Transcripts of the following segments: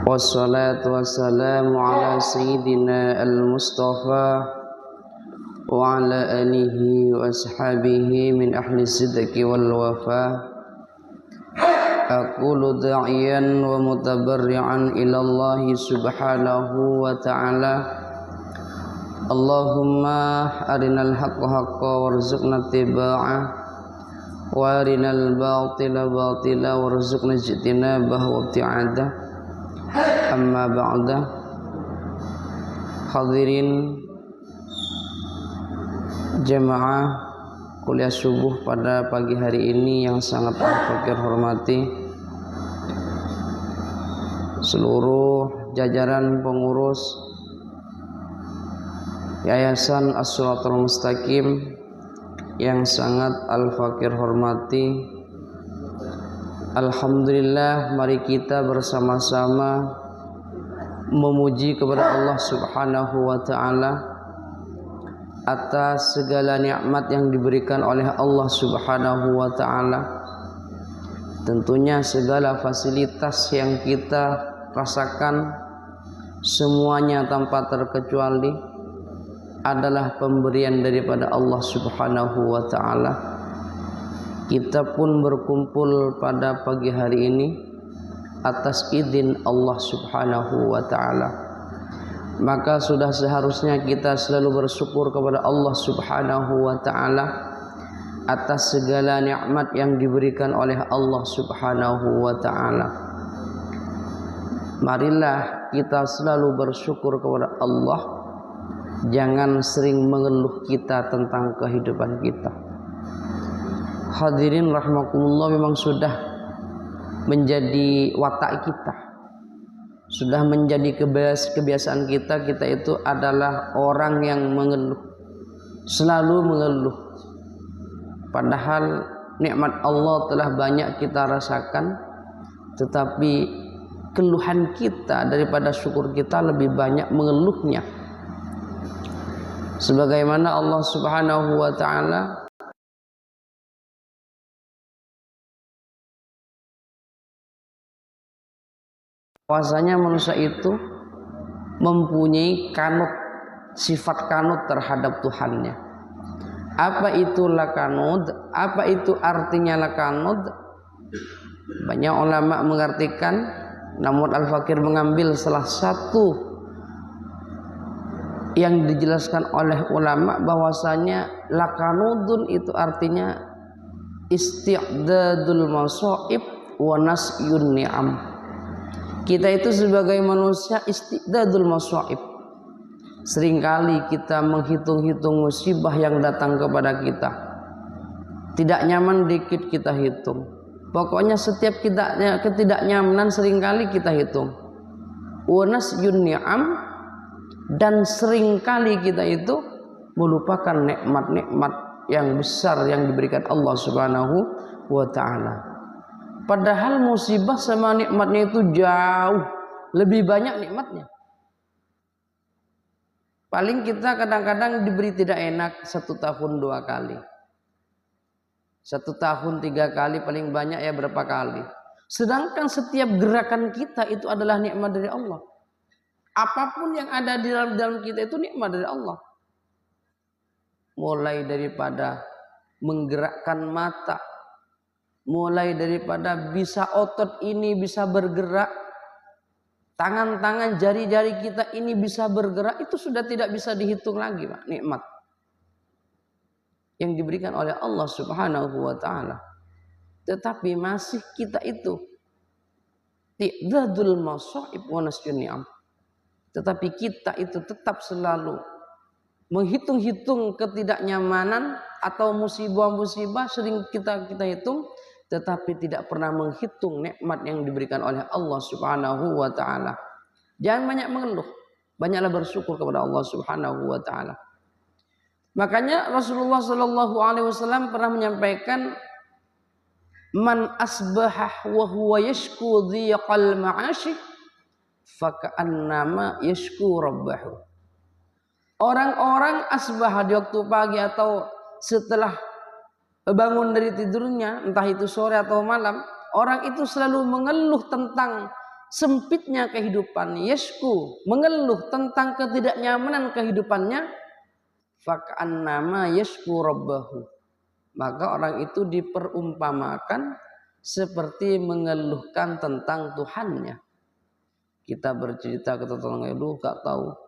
Wassalatu wassalamu ala sayyidina al-Mustafa wa ala alihi wa ashabihi min ahli sidqi wal wafa. Aqulu da'iyan wa mutabarri'an ila Allah subhanahu wa ta'ala. Allahumma arinal haqqa haqqa warzuqna ittiba'ah wa arinal batila batila warzuqna ijtinabah wa ibti'adah. Amma ba'da. Hadirin jemaah kuliah subuh pada pagi hari ini yang sangat fakir hormati, seluruh jajaran pengurus Yayasan As-Shiratal Mustaqim yang sangat al-fakir hormati. Alhamdulillah, mari kita bersama-sama memuji kepada Allah Subhanahu wa ta'ala atas segala nikmat yang diberikan oleh Allah Subhanahu wa ta'ala. Tentunya segala fasilitas yang kita rasakan semuanya tanpa terkecuali adalah pemberian daripada Allah Subhanahu wa ta'ala. Kita pun berkumpul pada pagi hari ini atas izin Allah Subhanahu wa ta'ala. Maka sudah seharusnya kita selalu bersyukur kepada Allah Subhanahu wa ta'ala atas segala nikmat yang diberikan oleh Allah Subhanahu wa ta'ala. Marilah kita selalu bersyukur kepada Allah. Jangan sering mengeluh kita tentang kehidupan kita. Hadirin rahimakumullah, memang sudah menjadi watak kita, sudah menjadi kebiasaan kita. Kita itu adalah orang yang mengeluh, selalu mengeluh. Padahal nikmat Allah telah banyak kita rasakan, tetapi keluhan kita daripada syukur kita lebih banyak mengeluhnya. Sebagaimana Allah Subhanahu wa ta'ala bahwasanya manusia itu mempunyai kanut, sifat kanut terhadap Tuhannya. Apa itu lakanud? Apa itu artinya lakanud? Banyak ulama mengartikan, namun Al-Fakir mengambil salah satu yang dijelaskan oleh ulama bahwasanya lakanudun itu artinya isti'dadul masaib wa nasyun ni'am. Kita itu sebagai manusia isti'dadul masaib. Seringkali kita menghitung-hitung musibah yang datang kepada kita. Tidak nyaman dikit kita hitung. Pokoknya setiap ketidaknyamanan seringkali kita hitung. Wa nasyun ni'am, dan seringkali kita itu melupakan nikmat-nikmat yang besar yang diberikan Allah Subhanahu wa ta'ala. Padahal musibah sama nikmatnya itu jauh lebih banyak nikmatnya. Paling kita kadang-kadang diberi tidak enak 1 tahun 2 kali, 1 tahun 3 kali, paling banyak ya berapa kali. Sedangkan setiap gerakan kita itu adalah nikmat dari Allah. Apapun yang ada di dalam kita itu nikmat dari Allah. Mulai daripada menggerakkan mata, mulai daripada bisa otot ini bisa bergerak, tangan-tangan jari-jari kita ini bisa bergerak, itu sudah tidak bisa dihitung lagi, Pak, nikmat yang diberikan oleh Allah Subhanahu wa taala. Tetapi masih kita itu ti'dadul masaib wa nasyun ni'am. Tetapi kita itu tetap selalu menghitung-hitung ketidaknyamanan atau musibah-musibah sering kita hitung, tetapi tidak pernah menghitung nikmat yang diberikan oleh Allah Subhanahu wa taala. Jangan banyak mengeluh, banyaklah bersyukur kepada Allah Subhanahu wa taala. Makanya Rasulullah sallallahu alaihi wasallam pernah menyampaikan, man asbahah wa huwa yashku dhiqal ma'ashi faka'annama yashku rabbahu. Orang-orang asbah di waktu pagi atau setelah bangun dari tidurnya, entah itu sore atau malam, orang itu selalu mengeluh tentang sempitnya kehidupan, yashku, mengeluh tentang ketidaknyamanan kehidupannya, faka'annama yashku rabbahu. Maka orang itu diperumpamakan seperti mengeluhkan tentang Tuhannya. Kita bercerita ke tetangga, gak tahu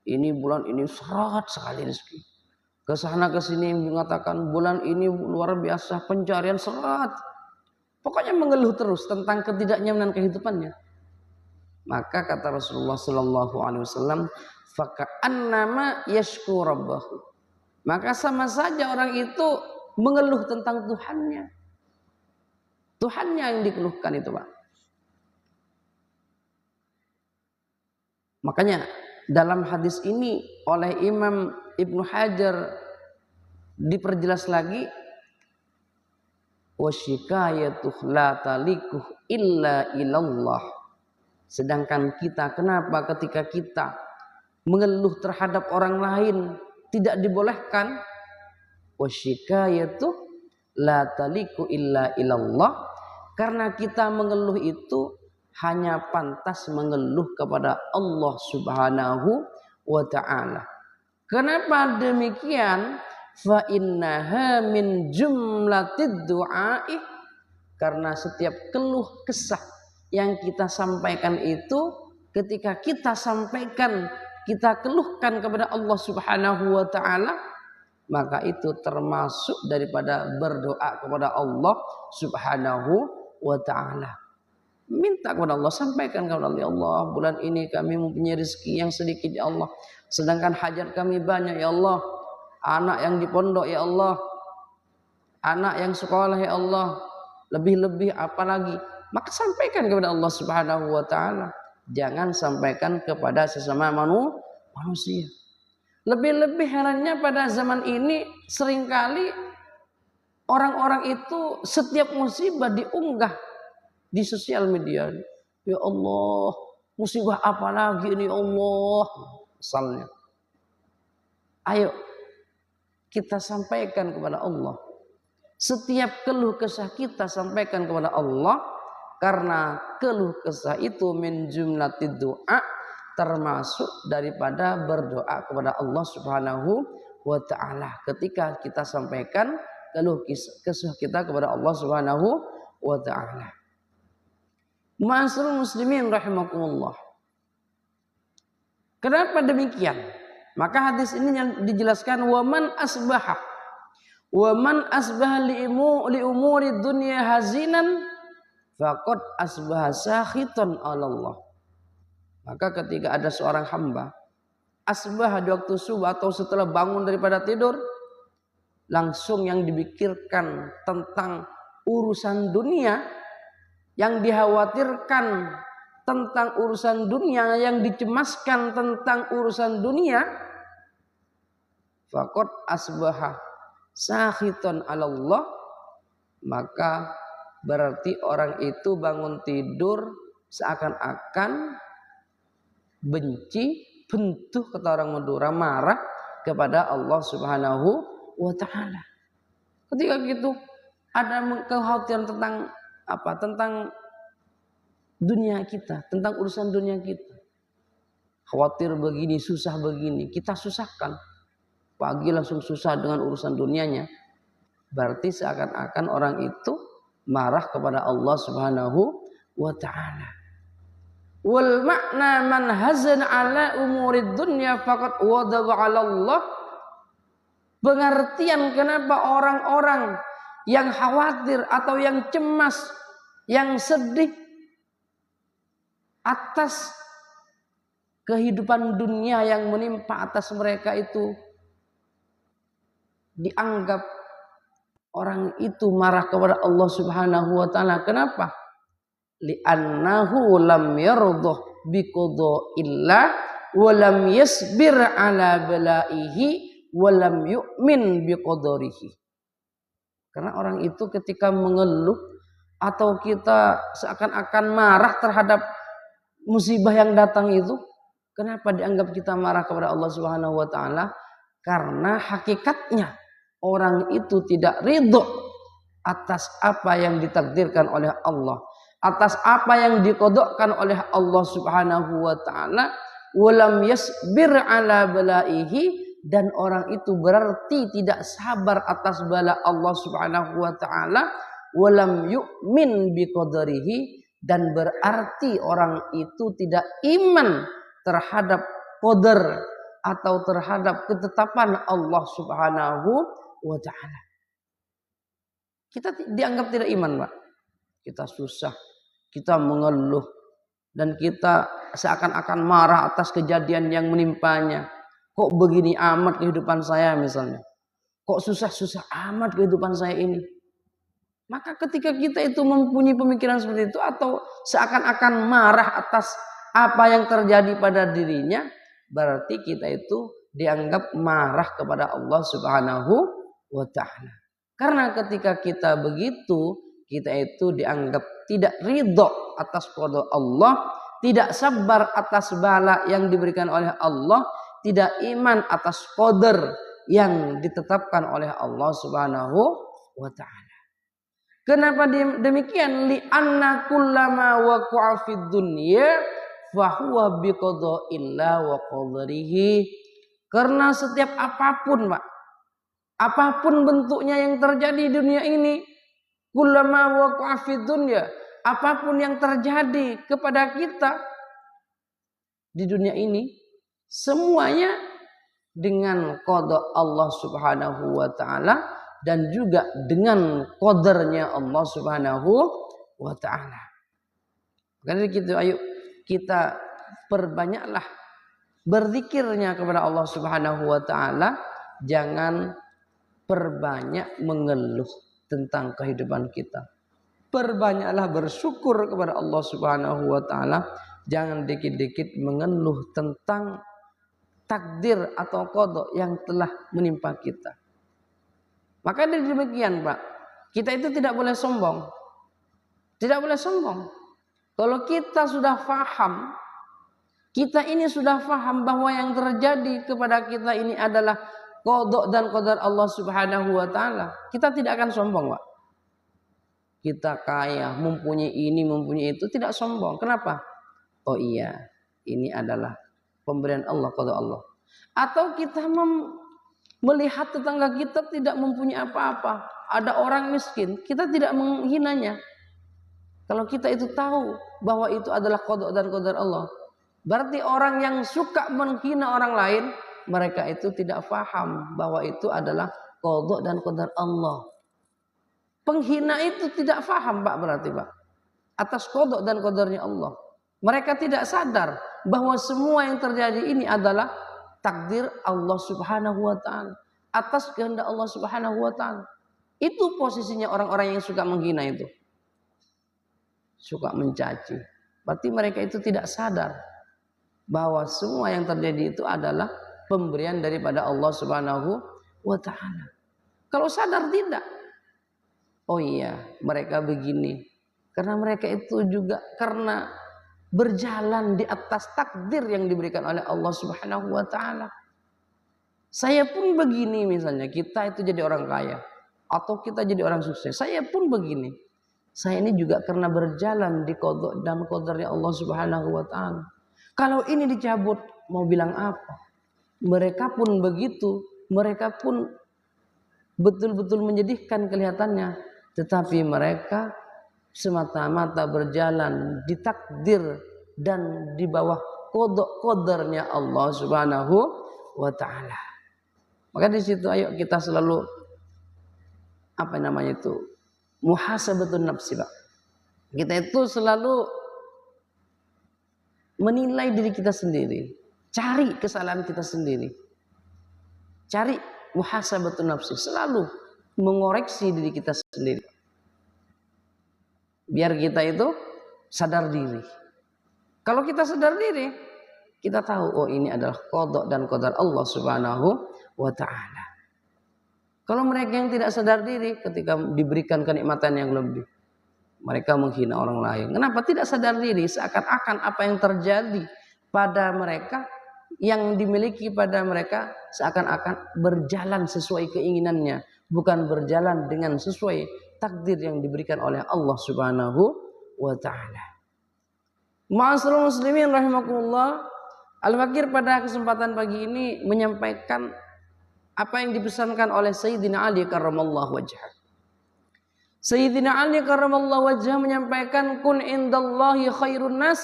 ini bulan ini serat sekali rezeki. Kesana kesini mengatakan bulan ini luar biasa pencarian serat. Pokoknya mengeluh terus tentang ketidaknyamanan kehidupannya. Maka kata Rasulullah sallallahu alaihi wasallam, faka'annama yashku rabbahu. Maka sama saja orang itu mengeluh tentang Tuhannya. Tuhannya yang dikeluhkan itu, Pak. Makanya dalam hadis ini oleh Imam Ibnu Hajar diperjelas lagi, wasyikayatuh la talikuh illa ilallah. Sedangkan kita, kenapa ketika kita mengeluh terhadap orang lain tidak dibolehkan? Wasyikayatuh la taliku illa ilallah, karena kita mengeluh itu hanya pantas mengeluh kepada Allah Subhanahu wa ta'ala. Kenapa demikian? Fa innaha min jumlatid du'a'i, karena setiap keluh kesah yang kita sampaikan itu, ketika kita sampaikan, kita keluhkan kepada Allah Subhanahu wa ta'ala, maka itu termasuk daripada berdoa kepada Allah Subhanahu wa ta'ala. Minta kepada Allah, sampaikan kepada Allah, ya Allah, bulan ini kami mempunyai rezeki yang sedikit ya Allah, sedangkan hajat kami banyak ya Allah, anak yang di pondok ya Allah, anak yang sekolah ya Allah, lebih-lebih apalagi, maka sampaikan kepada Allah Subhanahu wa ta'ala. Jangan sampaikan kepada sesama manusia. Lebih-lebih herannya pada zaman ini seringkali orang-orang itu setiap musibah diunggah di sosial media. Ya Allah, musibah apa lagi ini ya Allah, misalnya. Ayo kita sampaikan kepada Allah. Setiap keluh kesah kita sampaikan kepada Allah, karena keluh kesah itu min jumlatid du'a, termasuk daripada berdoa kepada Allah Subhanahu wa ta'ala. Ketika kita sampaikan keluh kesah kita kepada Allah Subhanahu wa ta'ala. Ma'asyiral muslimin rahimakumullah. Kenapa demikian? Maka hadis ini yang dijelaskan, wa man asbaha li umuri dunya hazinan faqad asbaha sakhitan 'ala Allah. Maka ketika ada seorang hamba asbah di waktu subuh atau setelah bangun daripada tidur, langsung yang dipikirkan tentang urusan dunia, yang dikhawatirkan tentang urusan dunia, yang dicemaskan tentang urusan dunia, faqad asbaha sakhitan 'ala Allah, maka berarti orang itu bangun tidur seakan-akan benci, bentuh, kata orang Madura, marah kepada Allah Subhanahu wa ta'ala. Ketika gitu ada kekhawatiran tentang apa? Tentang dunia kita, tentang urusan dunia kita. Khawatir begini, susah begini, kita susahkan. Pagi langsung susah dengan urusan dunianya. Berarti seakan-akan orang itu marah kepada Allah Subhanahu wa taala. Wal makna man hazan ala umurid dunya faqad wadaba 'ala Allah. Pengertian kenapa orang-orang yang khawatir atau yang cemas, yang sedih atas kehidupan dunia yang menimpa atas mereka itu, dianggap orang itu marah kepada Allah Subhanahu wa taala. Kenapa? Li'annahu lam yardah biqada illa wa lam yasbir ala balaihi wa lam yu'min biqadarihi. Karena orang itu ketika mengeluh atau kita seakan-akan marah terhadap musibah yang datang itu, kenapa dianggap kita marah kepada Allah Subhanahu wa taala? Karena hakikatnya orang itu tidak ridho atas apa yang ditakdirkan oleh Allah, atas apa yang dikodokkan oleh Allah Subhanahu wa taala. Walam yasbir ala balaihi, dan orang itu berarti tidak sabar atas bala Allah Subhanahu wa taala. Walam yu'min biqadarihi, dan berarti orang itu tidak iman terhadap qadar atau terhadap ketetapan Allah Subhanahu wa taala. Kita dianggap tidak iman, Pak. Kita susah, kita mengeluh, dan kita seakan-akan marah atas kejadian yang menimpanya. Kok begini amat kehidupan saya misalnya? Kok susah-susah amat kehidupan saya ini? Maka ketika kita itu mempunyai pemikiran seperti itu, atau seakan-akan marah atas apa yang terjadi pada dirinya, berarti kita itu dianggap marah kepada Allah Subhanahu wa taala. Karena ketika kita begitu, kita itu dianggap tidak ridho atas qada Allah, tidak sabar atas bala yang diberikan oleh Allah, tidak iman atas qadar yang ditetapkan oleh Allah Subhanahu wa taala. Kenapa demikian? Li anna kullama waqa'a fid dunya fa huwa biqada'illah wa qadarihi. Karena setiap apapun, Pak, apapun bentuknya yang terjadi di dunia ini, kullama waqa'a fid dunya, apapun yang terjadi kepada kita di dunia ini, semuanya dengan qada Allah Subhanahu wa taala dan juga dengan qadarnya Allah Subhanahu wa taala. Karena gitu, ayo kita perbanyaklah berzikirnya kepada Allah Subhanahu wa taala, jangan perbanyak mengeluh tentang kehidupan kita. Perbanyaklah bersyukur kepada Allah Subhanahu wa taala, jangan dikit-dikit mengeluh tentang takdir atau qada yang telah menimpa kita. Maka dari demikian, Pak, kita itu tidak boleh sombong. Tidak boleh sombong. Kalau kita sudah faham, kita ini sudah faham bahwa yang terjadi kepada kita ini adalah qada dan qadar Allah Subhanahu wa taala, kita tidak akan sombong, Pak. Kita kaya, mempunyai ini, mempunyai itu, tidak sombong. Kenapa? Oh iya, ini adalah pemberian Allah, qada Allah. Atau kita melihat tetangga kita tidak mempunyai apa-apa, ada orang miskin, kita tidak menghinanya. Kalau kita itu tahu bahwa itu adalah qada dan qadar Allah, berarti orang yang suka menghina orang lain, mereka itu tidak faham bahwa itu adalah qada dan qadar Allah. Penghina itu tidak faham, Pak, berarti, Pak, atas qada dan qadarnya Allah. Mereka tidak sadar bahwa semua yang terjadi ini adalah takdir Allah Subhanahu wa taala, atas kehendak Allah Subhanahu wa taala. Itu posisinya orang-orang yang suka menghina itu. Suka mencaci. Berarti mereka itu tidak sadar bahwa semua yang terjadi itu adalah pemberian daripada Allah Subhanahu wa taala. Kalau sadar tidak. Oh iya, mereka begini. Karena mereka itu juga karena berjalan di atas takdir yang diberikan oleh Allah Subhanahu wa taala. Saya pun begini, misalnya kita itu jadi orang kaya atau kita jadi orang sukses, saya pun begini. Saya ini juga karena berjalan di qada dan qadarnya Allah Subhanahu wa taala. Kalau ini dicabut, mau bilang apa? Mereka pun begitu, mereka pun betul-betul menyedihkan kelihatannya, tetapi mereka semata-mata berjalan di takdir dan di bawah qadarnya Allah Subhanahu wa taala. Maka di situ ayo kita selalu muhasabatun nafsi, Pak. Kita itu selalu menilai diri kita sendiri, cari kesalahan kita sendiri. Cari muhasabatun nafsi, selalu mengoreksi diri kita sendiri. Biar kita itu sadar diri. Kalau kita sadar diri, kita tahu oh ini adalah qada dan qadar Allah Subhanahu wa taala. Kalau mereka yang tidak sadar diri ketika diberikan kenikmatan yang lebih, mereka menghina orang lain. Kenapa tidak sadar diri? Seakan-akan apa yang terjadi pada mereka, yang dimiliki pada mereka, seakan-akan berjalan sesuai keinginannya, bukan berjalan dengan sesuai takdir yang diberikan oleh Allah Subhanahu wa taala. Ma'asyiral muslimin rahimakumullah, Al-Fakir pada kesempatan pagi ini menyampaikan apa yang dipesankan oleh Sayyidina Ali karramallahu wajhah. Sayyidina Ali karramallahu wajhah menyampaikan, kun indallahi khairun nas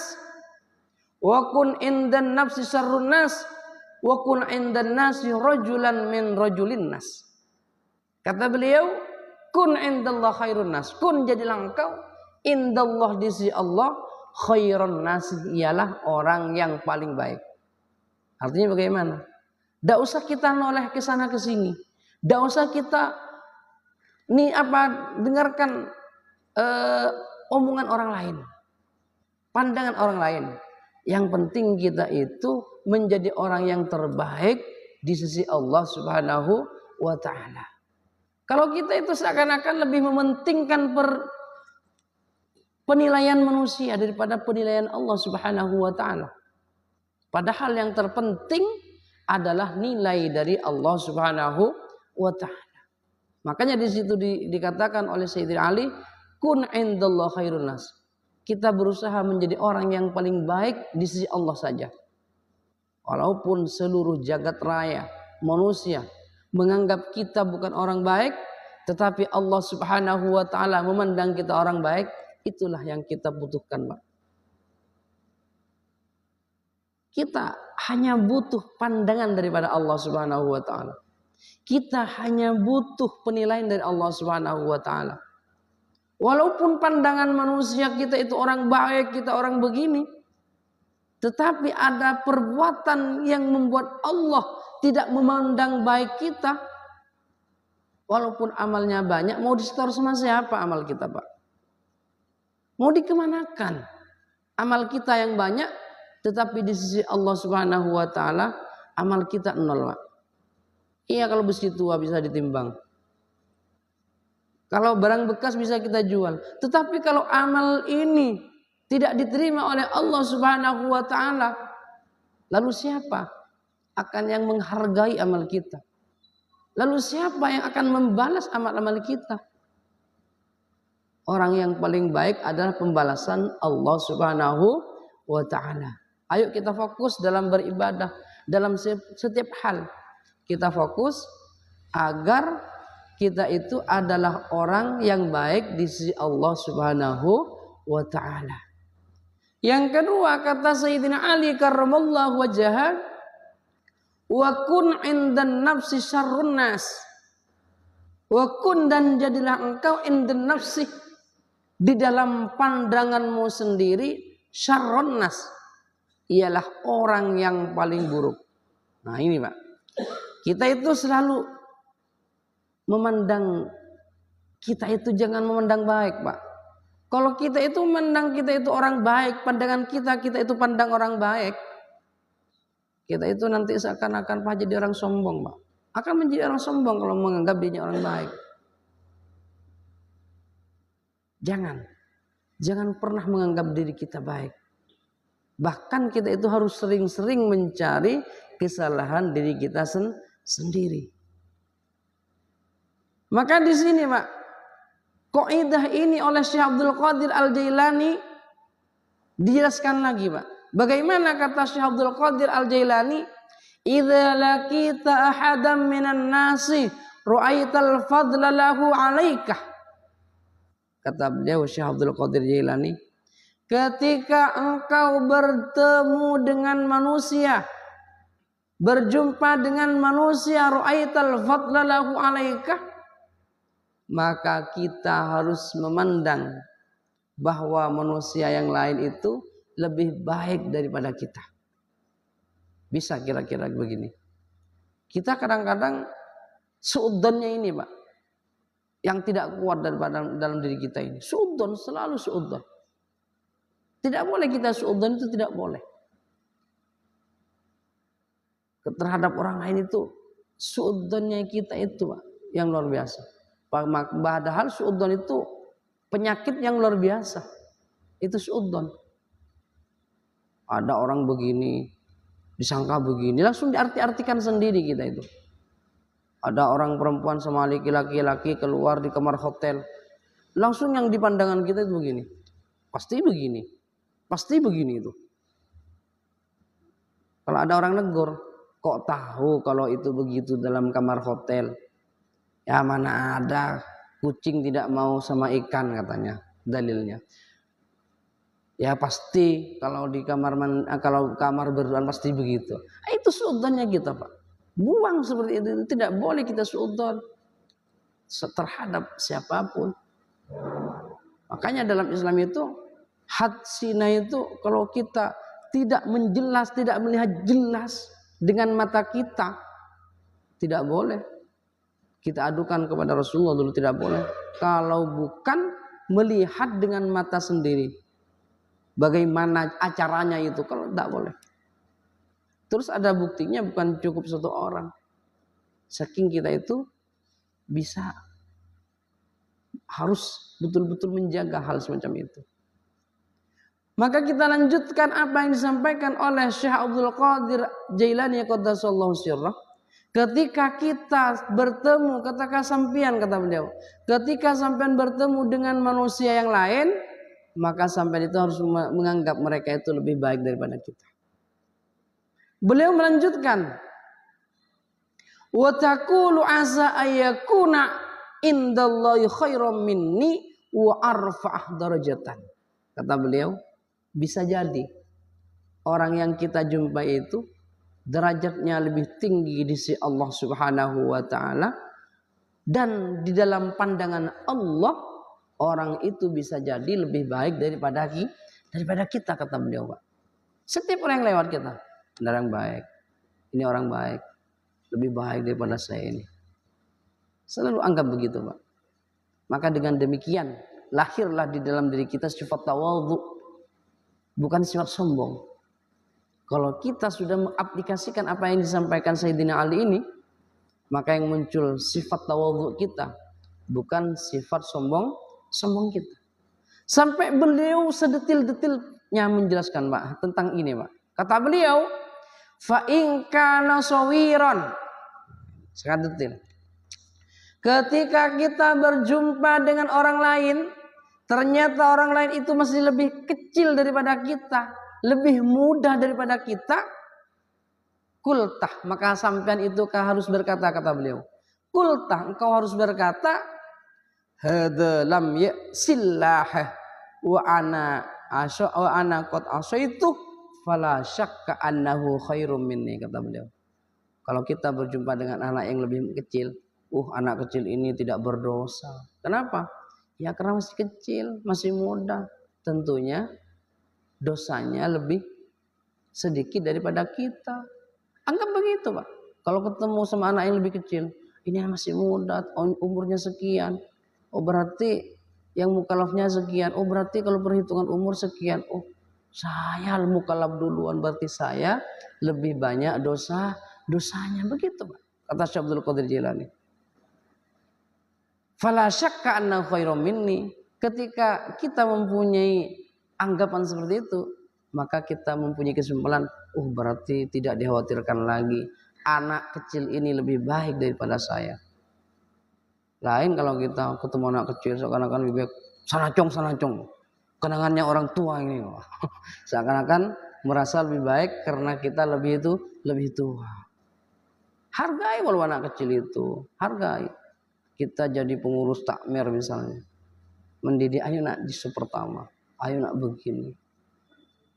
wa kun indan nafsi syarrun nas wa kun indan nasi rajulan min rajulin nas. Kata beliau, kun indallahi khairun nas, kun jadilah engkau indallah di sisi Allah khairun nas, ialah orang yang paling baik. Artinya bagaimana? Tidak usah kita noleh ke sana ke sini. Tidak usah kita dengarkan omongan orang lain, pandangan orang lain. Yang penting kita itu menjadi orang yang terbaik di sisi Allah Subhanahu wa taala. Kalau kita itu seakan-akan lebih mementingkan penilaian manusia daripada penilaian Allah Subhanahu wa taala. Padahal yang terpenting adalah nilai dari Allah Subhanahu wa taala. Makanya di situ dikatakan oleh Sayyidina Ali, kun indallah khairun nas. Kita berusaha menjadi orang yang paling baik di sisi Allah saja. Walaupun seluruh jagat raya manusia menganggap kita bukan orang baik, tetapi Allah Subhanahu wa taala memandang kita orang baik, itulah yang kita butuhkan, Pak. Kita hanya butuh pandangan daripada Allah Subhanahu wa taala. Kita hanya butuh penilaian dari Allah Subhanahu wa taala. Walaupun pandangan manusia kita itu orang baik, kita orang begini, tetapi ada perbuatan yang membuat Allah tidak memandang baik kita. Walaupun amalnya banyak, mau disetor sama siapa amal kita, Pak? Mau dikemanakan? Amal kita yang banyak, tetapi di sisi Allah Subhanahu wa taala amal kita nol, Pak. Iya, kalau besi tua bisa ditimbang. Kalau barang bekas bisa kita jual. Tetapi kalau amal ini tidak diterima oleh Allah Subhanahu wa taala, lalu siapa akan yang menghargai amal kita? Lalu siapa yang akan membalas amal-amal kita? Orang yang paling baik adalah pembalasan Allah Subhanahu wa taala. Ayo kita fokus dalam beribadah, dalam setiap hal. Kita fokus agar kita itu adalah orang yang baik di sisi Allah Subhanahu wa taala. Yang kedua, kata Sayyidina Ali karramallahu wajhah, wa kun indan nafsi syarrun nas. Wa kun, dan jadilah engkau indan nafsi, di dalam pandanganmu sendiri, syarrun nas, ialah orang yang paling buruk. Nah ini, Pak, kita itu selalu memandang, kita itu jangan memandang baik, Pak. Kalau kita itu memandang kita itu orang baik, pandangan kita itu pandang orang baik, kita itu nanti seakan-akan jadi orang sombong, Pak. Akan menjadi orang sombong kalau menganggap dirinya orang baik. Jangan pernah menganggap diri kita baik. Bahkan kita itu harus sering-sering mencari kesalahan diri kita sendiri. Maka di sini, Pak, kaidah ini oleh Syekh Abdul Qadir Al-Jailani dijelaskan lagi, Pak. Bagaimana kata Syekh Abdul Qadir Al-Jailani? Idza laqita ahadam minan nasi ra'aital fadla lahu 'alaika. Kata beliau Syekh Abdul Qadir Jailani, ketika engkau bertemu dengan manusia, berjumpa dengan manusia, ra'aital fadla lahu 'alaika, maka kita harus memandang bahwa manusia yang lain itu lebih baik daripada kita. Bisa kira-kira begini. Kita kadang-kadang suudzonnya ini, Pak, yang tidak kuat dalam diri kita ini. Suudzon, selalu suudzon. Tidak boleh kita suudzon, itu tidak boleh. Terhadap orang lain itu suudzonnya kita itu, Pak, yang luar biasa. Padahal suudzon itu penyakit yang luar biasa. Itu suudzon. Ada orang begini, disangka begini, langsung diarti-artikan sendiri kita itu. Ada orang perempuan sama laki-laki keluar di kamar hotel, langsung yang di pandangan kita itu begini, pasti begini, pasti begini itu. Kalau ada orang negur, kok tahu kalau itu begitu dalam kamar hotel? Ya mana ada, kucing tidak mau sama ikan katanya, dalilnya. Ya pasti kalau di kalau kamar berduaan pasti begitu. Itu suudzonnya kita, Pak. Buang seperti itu, tidak boleh kita suudzon terhadap siapapun. Makanya dalam Islam itu had sina itu kalau kita tidak menjelas, tidak melihat jelas dengan mata kita, tidak boleh. Kita adukan kepada Rasulullah dulu, tidak boleh. Kalau bukan melihat dengan mata sendiri, bagaimana acaranya itu, kalau tidak boleh. Terus ada buktinya, bukan cukup satu orang. Saking kita itu bisa, harus betul-betul menjaga hal semacam itu. Maka kita lanjutkan apa yang disampaikan oleh Syekh Abdul Qadir Jailani qaddasallahu sirrah. Ketika kita bertemu, kata sampean, kata beliau, ketika sampean bertemu dengan manusia yang lain, maka sampean itu harus menganggap mereka itu lebih baik daripada kita. Beliau melanjutkan, wa taqulu asa ayyakuna indallahi khairam minni wa arfa'ah darajatan. Kata beliau, bisa jadi orang yang kita jumpai itu derajatnya lebih tinggi di sisi Allah Subhanahu wa taala, dan di dalam pandangan Allah orang itu bisa jadi lebih baik daripada kita, kata beliau, Pak. Setiap orang yang lewat kita, orang baik, ini orang baik, lebih baik daripada saya ini. Selalu anggap begitu, Pak. Maka dengan demikian lahirlah di dalam diri kita sifat tawadhu, bukan sifat sombong. Kalau kita sudah mengaplikasikan apa yang disampaikan Sayyidina Ali ini, maka yang muncul sifat tawadhu kita, bukan sifat sombong kita. Sampai beliau sedetil-detilnya menjelaskan, Pak, tentang ini, Pak. Kata beliau, fa in kana sawiran, sangat detil. Ketika kita berjumpa dengan orang lain, ternyata orang lain itu masih lebih kecil daripada kita, lebih mudah daripada kita, kultah, maka sampean itu harus berkata, kata beliau, kultah, engkau harus berkata, hadza lam ya'sillah wa ana qad asaitu fala syakka annahu khairum minni, kata beliau. Kalau kita berjumpa dengan anak yang lebih kecil, anak kecil ini tidak berdosa. Kenapa? Ya karena masih kecil, masih muda. Tentunya dosanya lebih sedikit daripada kita. Anggap begitu, Pak. Kalau ketemu sama anak yang lebih kecil, ini masih muda, umurnya sekian. Oh berarti yang mukallafnya sekian. Oh berarti kalau perhitungan umur sekian. Oh saya mukallaf duluan, berarti saya lebih banyak dosanya. Begitu, Pak, kata Syekh Abdul Qadir Jailani. Fala syakka anna khairum minni. Ketika kita mempunyai anggapan seperti itu, maka kita mempunyai kesimpulan, berarti tidak dikhawatirkan lagi, anak kecil ini lebih baik daripada saya. Lain kalau kita ketemu anak kecil seakan-akan lebih baik, sanacong, kenangannya orang tua ini. Seakan-akan merasa lebih baik karena kita lebih tua. Hargai walau anak kecil itu, hargai. Kita jadi pengurus takmir misalnya, mendidik, ayo nak di pertama, ayo nak begini,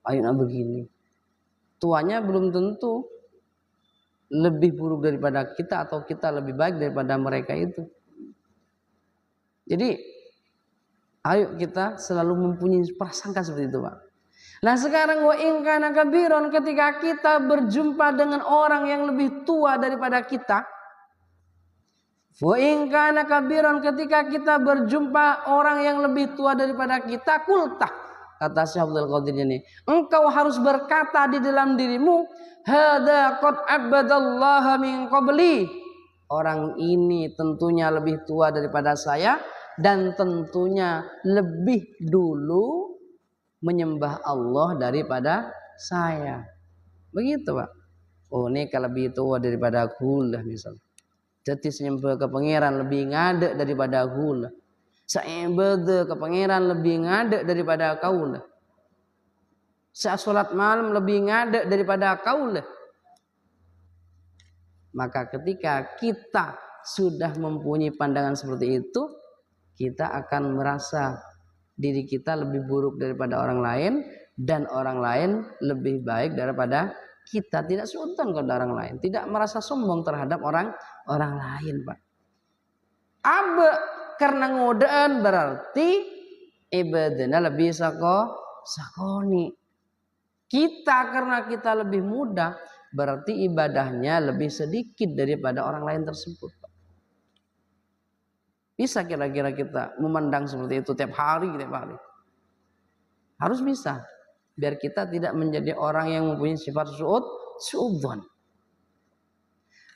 ayo nak begini. Tuanya belum tentu lebih buruk daripada kita atau kita lebih baik daripada mereka itu. Jadi ayo kita selalu mempunyai prasangka seperti itu, Pak. Nah sekarang wa in kana kabiron, ketika kita berjumpa dengan orang yang lebih tua daripada kita, wa in kana kabiron, ketika kita berjumpa orang yang lebih tua daripada kita, kultah, kata Syekh Abdul Qadir ini, engkau harus berkata di dalam dirimu, hadza qad abadallaha min qabli, orang ini tentunya lebih tua daripada saya dan tentunya lebih dulu menyembah Allah daripada saya. Begitu, Pak. Oh, ini kalau lebih tua daripada aku lah misalnya. Jadi menyembah ke pangeran lebih ngadek daripada aku lah. Saya ibadah ke pangeran lebih ngadek daripada kau lah. Saya sholat malam lebih ngadek daripada kau lah. Maka ketika kita sudah mempunyai pandangan seperti itu, kita akan merasa diri kita lebih buruk daripada orang lain dan orang lain lebih baik daripada kita. Tidak suudzon kepada orang lain, tidak merasa sombong terhadap orang lain, Pak. Abe karena ngodean berarti ibadahnya lebih sakoni. Kita karena kita lebih muda berarti ibadahnya lebih sedikit daripada orang lain tersebut, Pak. Bisa kira-kira kita memandang seperti itu tiap hari? Harus bisa. Biar kita tidak menjadi orang yang mempunyai sifat suudzon.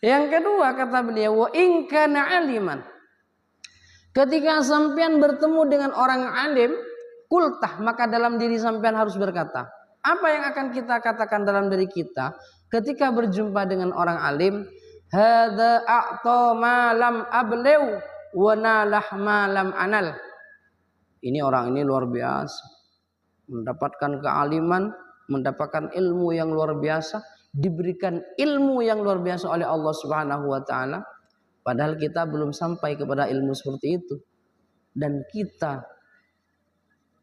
Yang kedua kata beliau, wa in kana aliman. Ketika sampean bertemu dengan orang alim, kultah, maka dalam diri sampean harus berkata. Apa yang akan kita katakan dalam diri kita ketika berjumpa dengan orang alim? Hadza a'ta ma lam ableu wa nalah ma lam anal. Ini orang ini luar biasa, mendapatkan kealiman, mendapatkan ilmu yang luar biasa, diberikan ilmu yang luar biasa oleh Allah Subhanahu wa taala, padahal kita belum sampai kepada ilmu seperti itu dan kita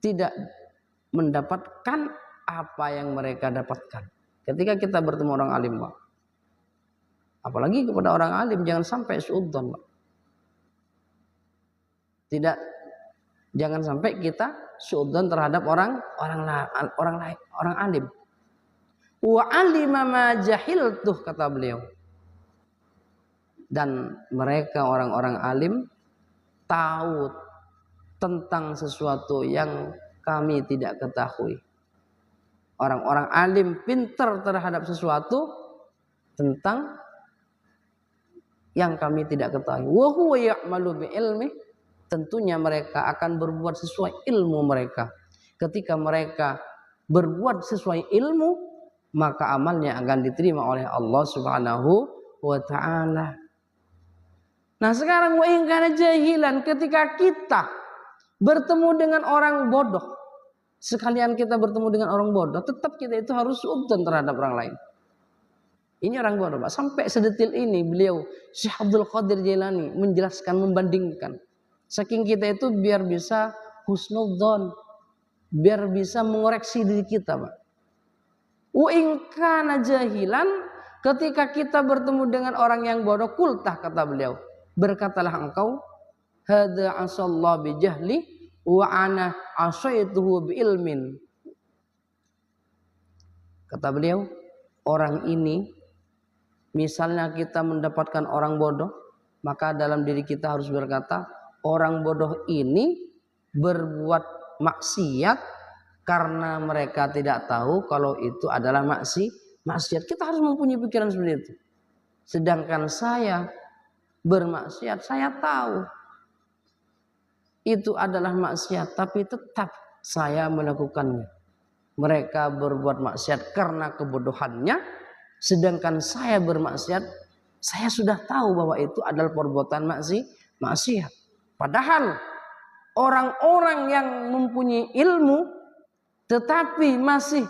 tidak mendapatkan apa yang mereka dapatkan. Ketika kita bertemu orang alim, Pak, apalagi kepada orang alim, jangan sampai suudzon, Pak. Jangan sampai kita suudzon terhadap orang alim. Wa alima ma jahiltuh, kata beliau. Dan mereka orang-orang alim tahu tentang sesuatu yang kami tidak ketahui. Orang-orang alim pintar terhadap sesuatu tentang yang kami tidak ketahui. Wa huwa ya'malu bi ilmi. Tentunya mereka akan berbuat sesuai ilmu mereka. Ketika mereka berbuat sesuai ilmu, maka amalnya akan diterima oleh Allah Subhanahu wa ta'ala. Nah sekarang wa in kana jahilan, ketika kita bertemu dengan orang bodoh, sekalian kita bertemu dengan orang bodoh, tetap kita itu harus suudzon terhadap orang lain. Ini orang bodoh, Pak. Sampai sedetil ini beliau Syekh Abdul Qadir Jailani menjelaskan, membandingkan. Saking kita itu biar bisa husnudzon, biar bisa mengoreksi diri kita, Pak. Wa in kana jahilan, ketika kita bertemu dengan orang yang bodoh, kultah, kata beliau, berkatalah engkau, hadza asallahu bi jahli wa ana asaituhu bi ilmin. Kata beliau, orang ini, misalnya kita mendapatkan orang bodoh, maka dalam diri kita harus berkata, orang bodoh ini berbuat maksiat karena mereka tidak tahu kalau itu adalah maksiat. Kita harus mempunyai pikiran seperti itu. Sedangkan saya bermaksiat, saya tahu itu adalah maksiat, tapi tetap saya melakukannya. Mereka berbuat maksiat karena kebodohannya, sedangkan saya bermaksiat, saya sudah tahu bahwa itu adalah perbuatan maksiat. Padahal orang-orang yang mempunyai ilmu tetapi masih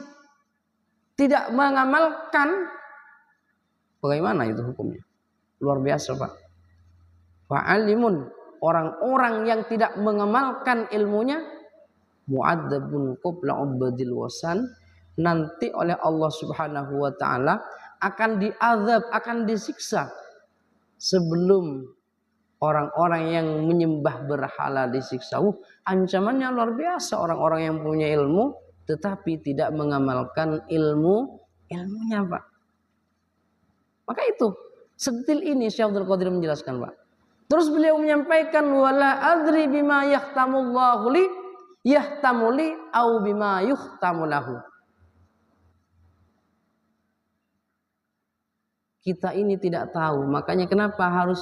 tidak mengamalkan, bagaimana itu hukumnya? Luar biasa Pak. Fa'alimun, orang-orang yang tidak mengamalkan ilmunya, mu'adzabun qabla ubadil wasan, nanti oleh Allah Subhanahu wa taala akan diazab, akan disiksa sebelum orang-orang yang menyembah berhala disiksa. Ancamannya luar biasa orang-orang yang punya ilmu tetapi tidak mengamalkan ilmunya Pak. Maka itu sedetil ini Syekh Abdul Qadir menjelaskan Pak. Terus beliau menyampaikan wala adri bima yahtamullahu li yahtamuli au bima yuhtamulahu. Kita ini tidak tahu, makanya kenapa harus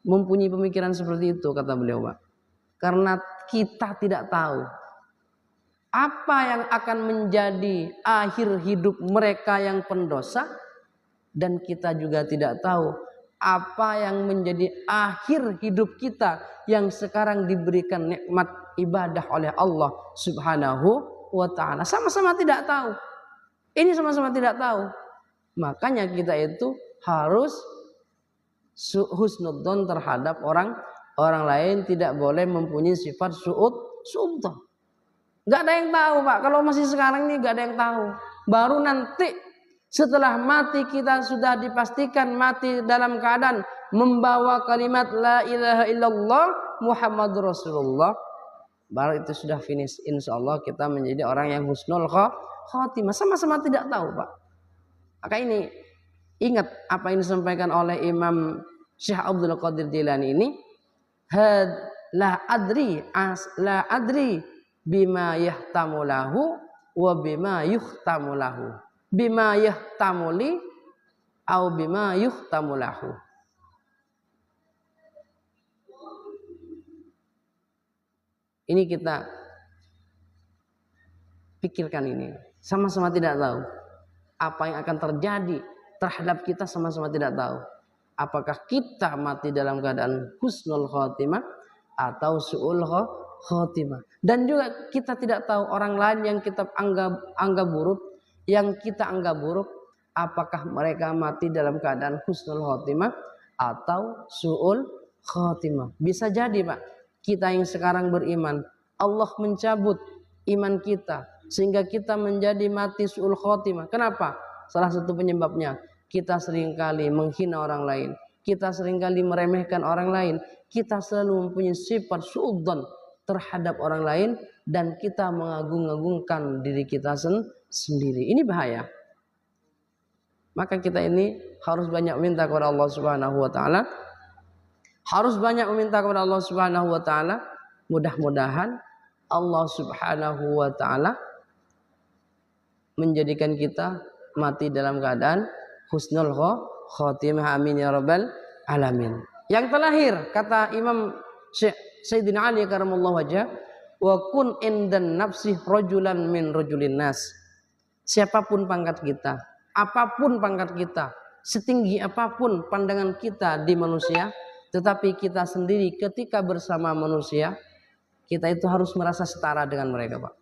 mempunyai pemikiran seperti itu kata beliau Pak. Karena kita tidak tahu apa yang akan menjadi akhir hidup mereka yang pendosa, dan kita juga tidak tahu apa yang menjadi akhir hidup kita yang sekarang diberikan nikmat ibadah oleh Allah Subhanahu wa taala. Sama-sama tidak tahu. Ini sama-sama tidak tahu. Makanya kita itu harus husnudzon terhadap orang lain, tidak boleh mempunyai sifat suudzon. Gak ada yang tahu Pak. Kalau masih sekarang ini gak ada yang tahu. Baru nanti setelah mati kita sudah dipastikan mati dalam keadaan membawa kalimat la ilaha illallah Muhammadur Rasulullah. Baru itu sudah finish. Insya Allah kita menjadi orang yang husnul khotimah. Sama-sama tidak tahu Pak. Maka ini ingat apa yang disampaikan oleh Imam Syekh Abdul Qadir Jilani ini. La adri bima yahtamulahu wa bima yuhtamulahu, bima yahtamuli au bima yuhtamulahu. Ini kita pikirkan ini. Sama-sama tidak tahu apa yang akan terjadi terhadap kita, sama-sama tidak tahu. Apakah kita mati dalam keadaan husnul khotimah atau su'ul khotimah. Dan juga kita tidak tahu orang lain yang kita anggap buruk, apakah mereka mati dalam keadaan husnul khotimah atau su'ul khotimah. Bisa jadi Pak, kita yang sekarang beriman, Allah mencabut iman kita sehingga kita menjadi mati su'ul khotimah. Kenapa? Salah satu penyebabnya, kita seringkali menghina orang lain, kita seringkali meremehkan orang lain, kita selalu mempunyai sifat suudzon terhadap orang lain, dan kita mengagung-agungkan diri kita sendiri. Ini bahaya. Maka kita ini harus banyak minta kepada Allah Subhanahu wa taala. Harus banyak meminta kepada Allah Subhanahu wa taala. Mudah-mudahan Allah Subhanahu wa taala menjadikan kita mati dalam keadaan husnul khotimah. Amin ya rabbal alamin. Yang terakhir kata Imam Sayyidina Ali karamallahu wajhah, wa kun indan nafsi rajulan min rajulin nas. Siapapun pangkat kita, apapun pangkat kita, setinggi apapun pandangan kita di manusia, tetapi kita sendiri ketika bersama manusia, kita itu harus merasa setara dengan mereka Pak.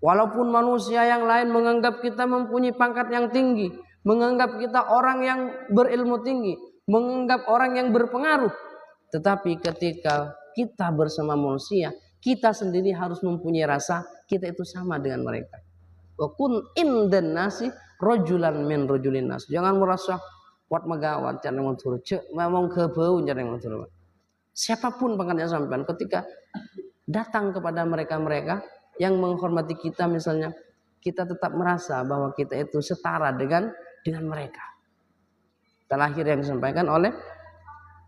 Walaupun manusia yang lain menganggap kita mempunyai pangkat yang tinggi, menganggap kita orang yang berilmu tinggi, menganggap orang yang berpengaruh, tetapi ketika kita bersama manusia, kita sendiri harus mempunyai rasa kita itu sama dengan mereka. Wa kun indan nasi rajulan min rajulin nas. Jangan merasa kuat megawat jangan mentur cek memang kebau jangan mentur. Siapapun pangkatnya sampean, ketika datang kepada mereka-mereka yang menghormati kita misalnya, kita tetap merasa bahwa kita itu setara dengan mereka. Terakhir yang disampaikan oleh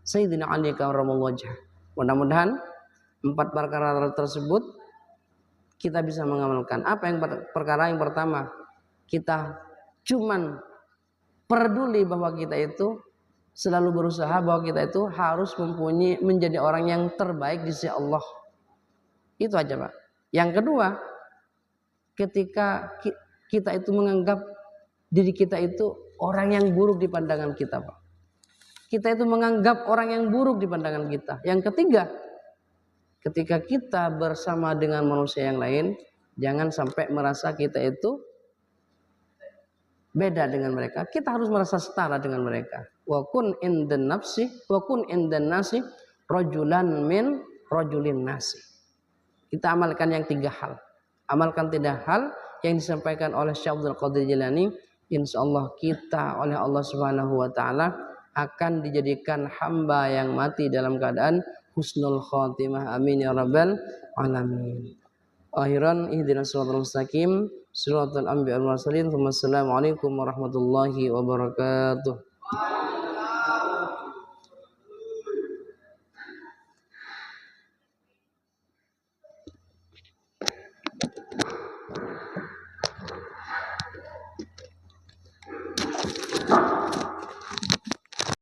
Sayyidina Ali karramallahu wajhah. Mudah-mudahan 4 perkara tersebut kita bisa mengamalkan. Apa yang perkara yang pertama? Kita cuman peduli bahwa kita itu selalu berusaha bahwa kita itu harus menjadi orang yang terbaik di sisi Allah. Itu aja Pak. Yang kedua, ketika kita itu menganggap diri kita itu orang yang buruk di pandangan kita Pak. Kita itu menganggap orang yang buruk di pandangan kita. Yang ketiga, ketika kita bersama dengan manusia yang lain, jangan sampai merasa kita itu beda dengan mereka, kita harus merasa setara dengan mereka. Wa kun indan nafsi wa kun indan nasi rajulan min rajulin nasi. Kita amalkan yang 3 hal. Amalkan 3 hal yang disampaikan oleh Syekh Abdul Qadir Jilani. Insyaallah kita oleh Allah Subhanahu wa taala akan dijadikan hamba yang mati dalam keadaan husnul khatimah. Amin ya rabbal alamin. Akhiran ihdinas siratal mustaqim siratal anbiya'i wal mursalin. Wassalamualaikum warahmatullahi wabarakatuh.